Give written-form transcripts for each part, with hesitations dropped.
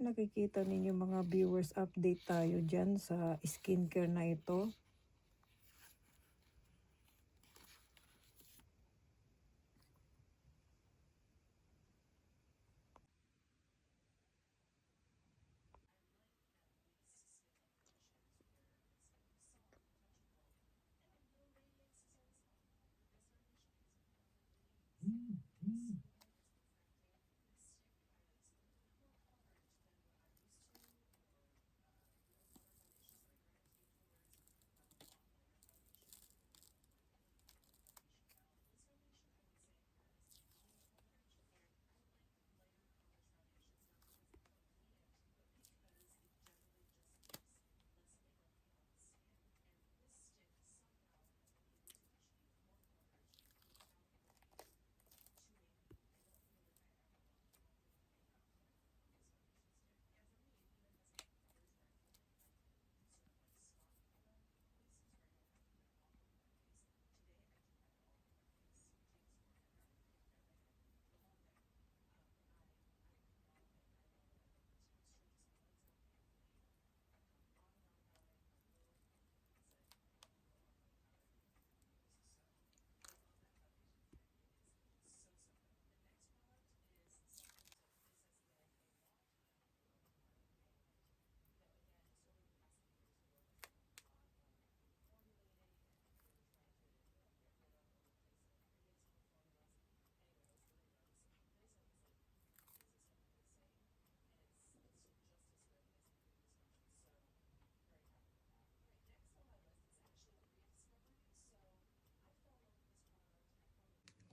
Nakikita ninyo mga viewers, update tayo dyan sa skincare na ito.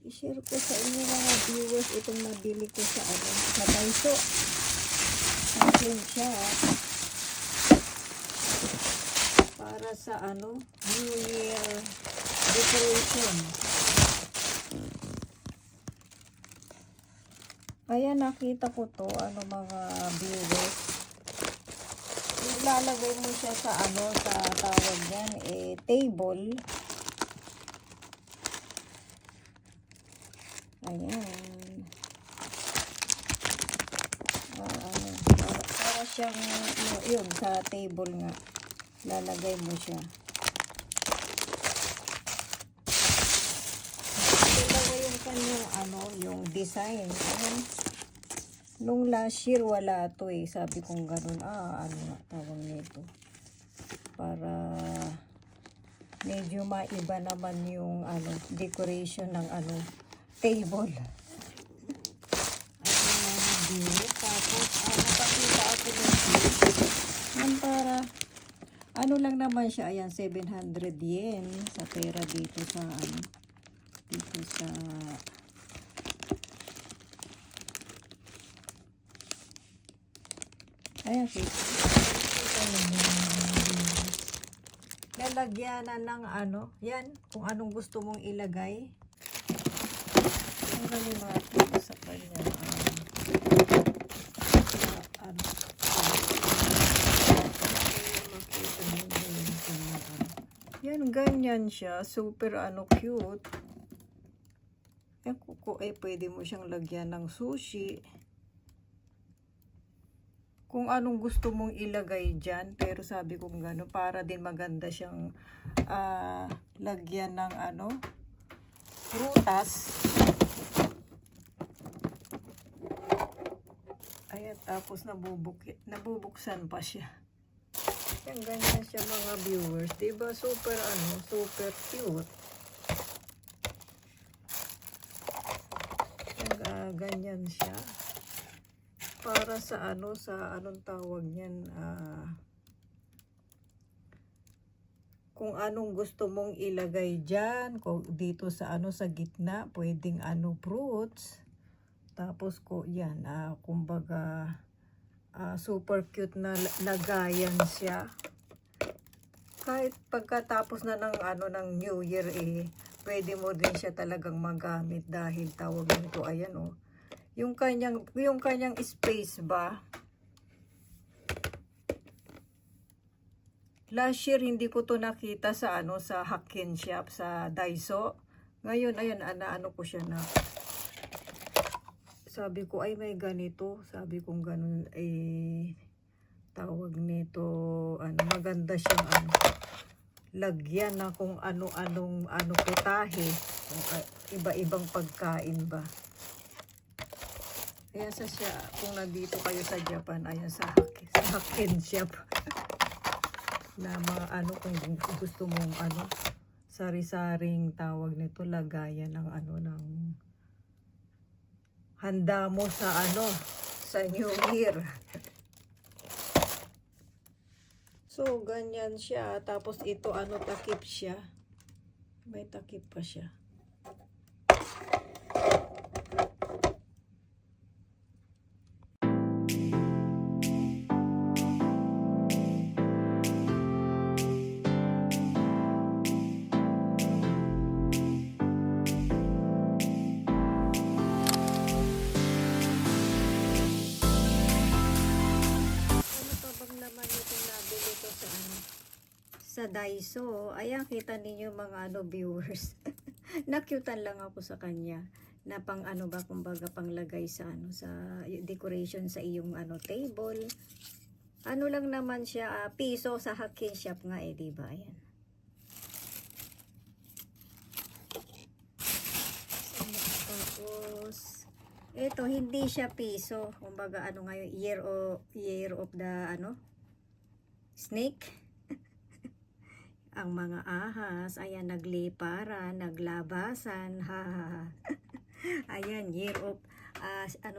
I-share ko sa inyo mga viewers itong nabili ko sa sa Daiso. Akin siya para sa New Year decoration. Kaya nakita ko to, mga viewers. Ilalagay mo siya sa sa tawag yan, table. Ayan. Para siyang, yun, sa table nga. Lalagay mo siya. Dalawa yung kanyang, yung design. Ayan. Nung last year, wala to eh. Sabi kong ganun, nga, tawag nito. Para medyo maiba naman yung, decoration ng, table. Tapos, napakita ako dito. Yan para, lang naman siya. Ayan, 700 yen sa pera dito sa, dito sa, ayan, lalagyanan ng yan, kung anong gusto mong ilagay. Ang galing natin sa kanya. Yan, ganyan siya. Super cute. Yan, pwede mo siyang lagyan ng sushi. Kung anong gusto mong ilagay dyan. Pero sabi kong gano'n, para din maganda siyang lagyan ng prutas. Ayan, tapos nabubuksan pa siya. Yan, ganyan siya mga viewers. Diba super super cute. Yan, ganyan siya. Para sa sa anong tawag niyan, kung anong gusto mong ilagay dyan, kung dito sa sa gitna, pwedeng fruits. Tapos yan, kumbaga, super cute na lagayan siya. Kahit pagkatapos na ng ng New Year pwede mo din siya talagang magamit dahil tawag nito, ayan yung kanyang space ba. Last year hindi ko to nakita sa sa Hakken shop sa Daiso. Ngayon ayan ko siya na sabi ko ay may ganito, sabi kong ganun tawag nito maganda siyang lagyan na kung ano-anong putahe, iba-ibang pagkain ba. Ayan siya, kung nandito kayo sa Japan, ayan sa Hakken shop. Na mga kung gusto mong sari-saring tawag nito, lagayan ng ng handa mo sa sa New Year. So ganyan siya, tapos ito takip siya. May takip pa siya. Sa Daiso, ayan, kita ninyo mga viewers. Nakyutan lang ako sa kanya na pang ba, kumbaga panglagay sa sa decoration sa iyong table. Lang naman siya, piso sa Hakken shop nga di ba? Ayan. Tapos ito hindi siya piso, kumbaga ngayon, year of the snake. Ang mga ahas, ayan, nagliparan, naglabasan, ha. Ayan, year of,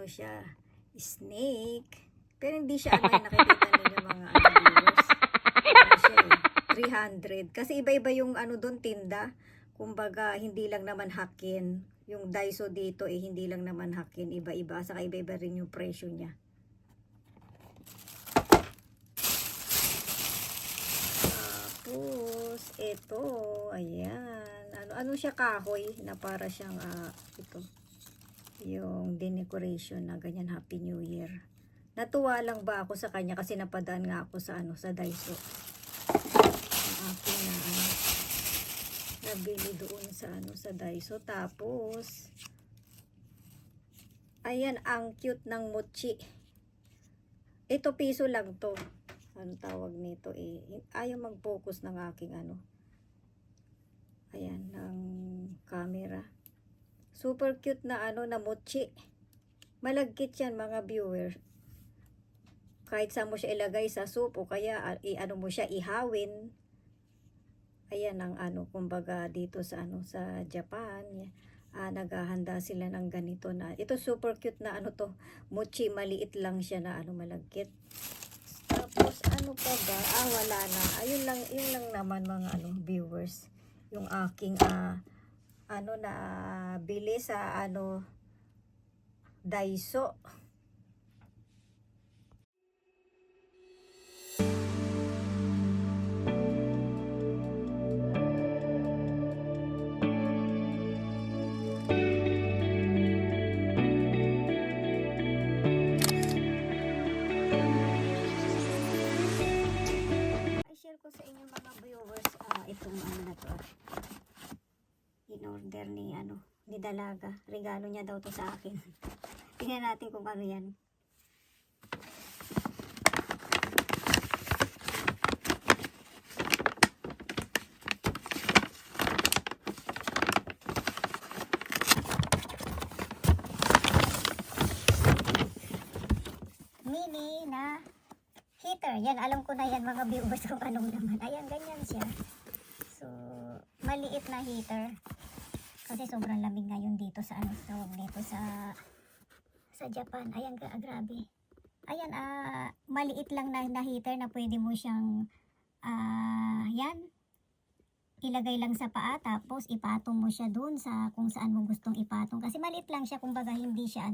siya, snake. Pero hindi siya, nakikita ninyo mga viewers. Siya 300. Kasi iba-iba yung doon tinda. Kumbaga, hindi lang naman Hakken. Yung Daiso dito, hindi lang naman Hakken. Iba-iba. Saka iba-iba rin yung presyo niya. Tapos ito, ayan, ano siya, kahoy na para siyang ito yung decoration na ganyan, Happy New Year. Natuwa lang ba ako sa kanya kasi napadaan nga ako sa sa Daiso. Ang aking nabili doon sa sa Daiso. Tapos ayan, ang cute ng mochi. Ito piso lang to. Ano tawag nito ayaw mag-focus ng aking ayan, ng camera. Super cute na na mochi. Malagkit yan mga viewers. Kahit saan mo siya ilagay, sa soup o kaya mo siya ihawin. Ayan ang kumbaga dito sa sa Japan, naghahanda sila ng ganito na. Ito super cute na to, mochi, maliit lang siya na malagkit. Tapos pa ba? Wala na. Ayun lang, yun lang naman mga viewers. Yung aking na bili sa Daiso. Ko sa inyo mga viewers itong na to, in order ni ni Dalaga, regalo niya daw to sa akin. Tingnan natin kung ano yan. Mini na heater. Yan, alam ko na yan mga viewers kung anong naman. Ayan, ganyan siya. So, maliit na heater. Kasi sobrang lamig ngayon dito sa tawag dito sa Japan. Ayan, grabe. Ayan, maliit lang na heater na pwede mo siyang yan, ilagay lang sa paa, tapos ipatong mo siya dun sa kung saan mo gustong ipatong. Kasi maliit lang siya, kumbaga hindi siya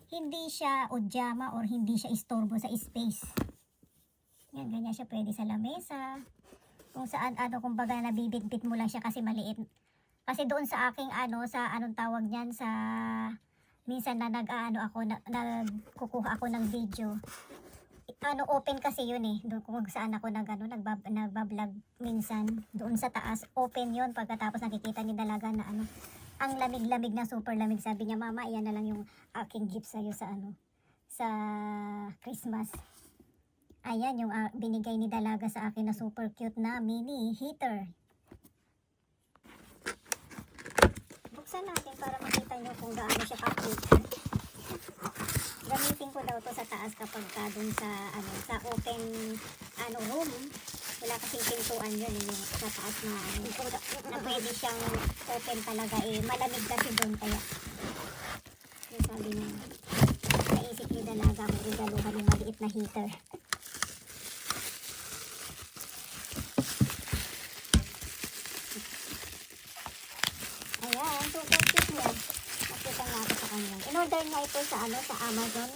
hindi siya odyama or hindi siya istorbo sa space. Yan, ganyan siya, pwede sa lamesa. Kung saan, kumbaga nabibitbit mo lang siya kasi maliit. Kasi doon sa aking, sa anong tawag niyan, sa, minsan na nagkukuha ako ng video. Open kasi yun doon kung saan ako nagbablog minsan. Doon sa taas, open yun. Pagkatapos nakikita ni Dalaga na Ang lamig-lamig na, super lamig. Sabi niya, mama, yan na lang yung aking gift sa'yo sa sa Christmas. Ayan, yung binigay ni Dalaga sa akin na super cute na mini heater. Buksan natin para makita nyo kung gaano siya ka-cute. Gamitin ko daw to sa taas kapag dun sa sa open room. Wala kasing pintuan yun, yung sa taas na na pwede siyang open talaga, malamig kasi doon, kaya yung sabi niya, naisip ni Dalaga kung regaluhan ng maliit na heater. Ayan, super cute niya. Nakita natin sa kanya. In-order niya ito sa sa Amazon.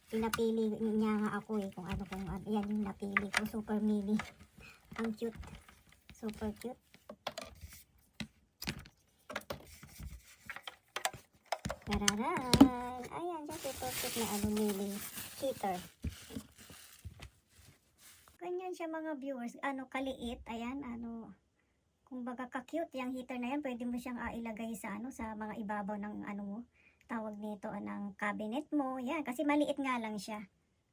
Pinapili niya nga ako kung ano. Yan yung napili ko. Super mini. Ang cute. Super cute. Tararan! Ayan, siya super cute na mini heater. Ganyan siya mga viewers. Kaliit. Ayan, kumbaga ka-cute yung heater na yan. Pwede mo siyang ilagay sa sa mga ibabaw ng mo. Tawag nito ng cabinet mo. Yan, kasi maliit nga lang siya.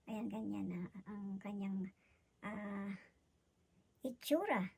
Ayan, ganyan ang kanyang itsura.